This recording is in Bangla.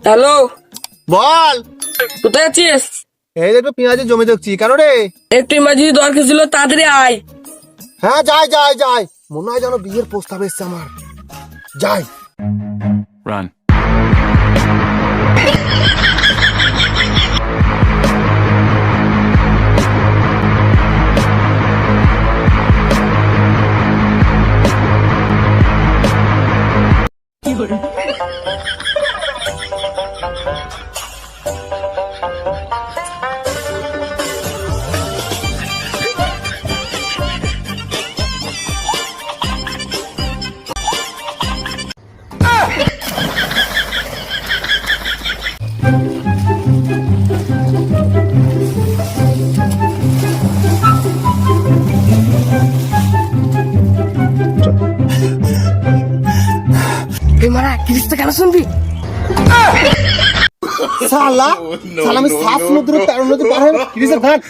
হ্যালো, বল। কোথায় আছিস? এই দেখো পেঁয়াজের জমি দেখছি, কেন রে? একটু ইমার্জেন্সি দরকার ছিল, তাড়াতাড়ি আয়। হ্যাঁ যাই যাই যাই, মনে হয় যেন বিয়ের প্রস্তাব এসছে আমার। যাই। Run. এই মারা কিরিসটা কেন শুনবি? শালা শালা আমি সাত সমুদ্র তেরো নদী পার হয়ে কিরিসের ঘাট।